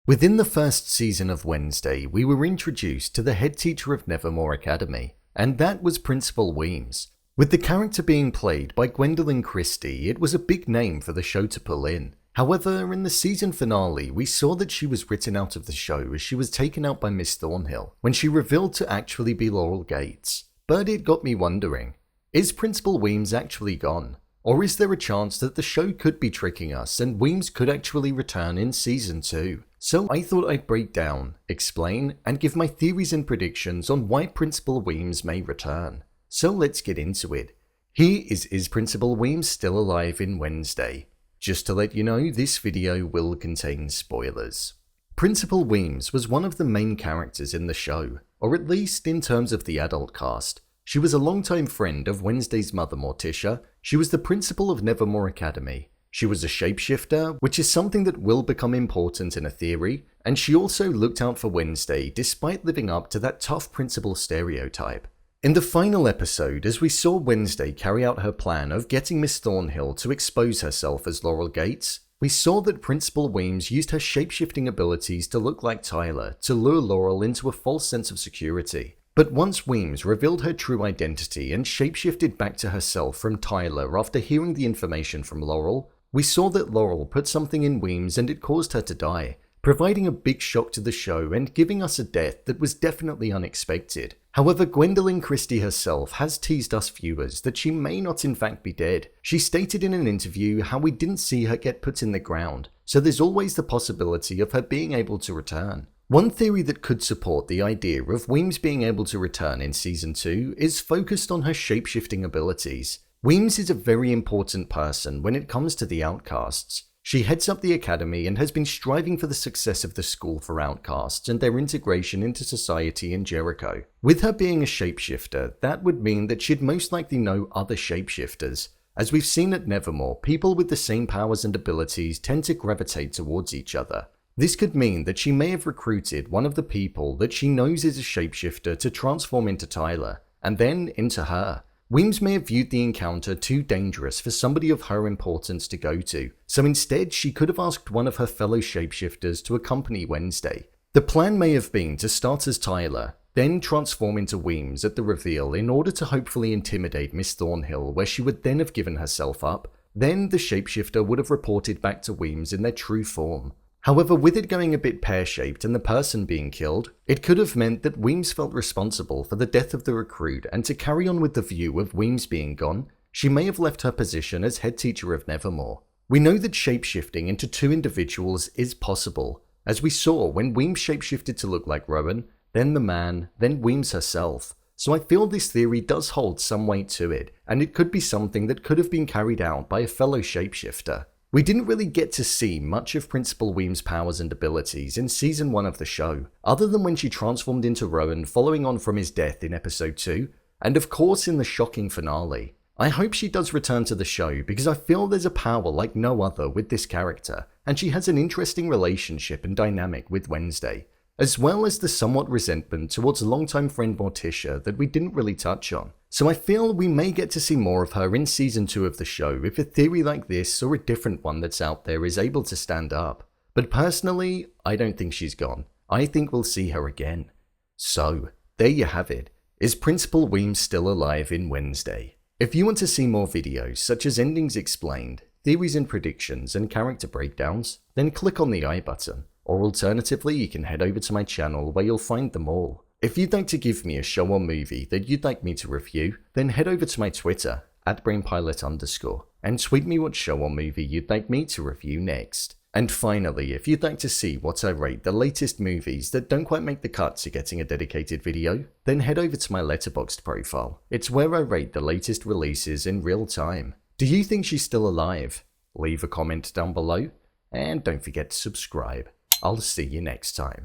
Within the first season of Wednesday, we were introduced to the head teacher of Nevermore Academy, and that was Principal Weems. With the character being played by Gwendolyn Christie, it was a big name for the show to pull in. However, in the season finale, we saw that she was written out of the show as she was taken out by Miss Thornhill, when she revealed to actually be Laurel Gates. But it got me wondering, is Principal Weems actually gone? Or is there a chance that the show could be tricking us and Weems could actually return in Season 2? So I thought I'd break down, explain, and give my theories and predictions on why Principal Weems may return. So let's get into it. Here is Principal Weems still alive in Wednesday? Just to let you know, this video will contain spoilers. Principal Weems was one of the main characters in the show, or at least in terms of the adult cast. She was a longtime friend of Wednesday's mother Morticia. She was the principal of Nevermore Academy. She was a shapeshifter, which is something that will become important in a theory, and she also looked out for Wednesday despite living up to that tough principal stereotype. In the final episode, as we saw Wednesday carry out her plan of getting Miss Thornhill to expose herself as Laurel Gates, we saw that Principal Weems used her shapeshifting abilities to look like Tyler to lure Laurel into a false sense of security. But once Weems revealed her true identity and shapeshifted back to herself from Tyler after hearing the information from Laurel, we saw that Laurel put something in Weems and it caused her to die, providing a big shock to the show and giving us a death that was definitely unexpected. However, Gwendolyn Christie herself has teased us viewers that she may not in fact be dead. She stated in an interview how we didn't see her get put in the ground, so there's always the possibility of her being able to return. One theory that could support the idea of Weems being able to return in Season 2 is focused on her shapeshifting abilities. Weems is a very important person when it comes to the outcasts. She heads up the academy and has been striving for the success of the school for outcasts and their integration into society in Jericho. With her being a shapeshifter, that would mean that she'd most likely know other shapeshifters. As we've seen at Nevermore, people with the same powers and abilities tend to gravitate towards each other. This could mean that she may have recruited one of the people that she knows is a shapeshifter to transform into Tyler, and then into her. Weems may have viewed the encounter too dangerous for somebody of her importance to go to, so instead she could have asked one of her fellow shapeshifters to accompany Wednesday. The plan may have been to start as Tyler, then transform into Weems at the reveal in order to hopefully intimidate Miss Thornhill, where she would then have given herself up. Then the shapeshifter would have reported back to Weems in their true form. However, with it going a bit pear-shaped and the person being killed, it could have meant that Weems felt responsible for the death of the recruit, and to carry on with the view of Weems being gone, she may have left her position as head teacher of Nevermore. We know that shapeshifting into two individuals is possible, as we saw when Weems shapeshifted to look like Rowan, then the man, then Weems herself. So I feel this theory does hold some weight to it, and it could be something that could have been carried out by a fellow shapeshifter. We didn't really get to see much of Principal Weems' powers and abilities in Season 1 of the show, other than when she transformed into Rowan following on from his death in Episode 2, and of course in the shocking finale. I hope she does return to the show because I feel there's a power like no other with this character, and she has an interesting relationship and dynamic with Wednesday, as well as the somewhat resentment towards longtime friend Morticia that we didn't really touch on. So I feel we may get to see more of her in Season 2 of the show if a theory like this or a different one that's out there is able to stand up. But personally, I don't think she's gone. I think we'll see her again. So, there you have it. Is Principal Weems still alive in Wednesday? If you want to see more videos such as endings explained, theories and predictions, and character breakdowns, then click on the I button. Or alternatively, you can head over to my channel where you'll find them all. If you'd like to give me a show or movie that you'd like me to review, then head over to my Twitter, @brainpilot_, and tweet me what show or movie you'd like me to review next. And finally, if you'd like to see what I rate the latest movies that don't quite make the cut to getting a dedicated video, then head over to my Letterboxd profile. It's where I rate the latest releases in real time. Do you think she's still alive? Leave a comment down below, and don't forget to subscribe. I'll see you next time.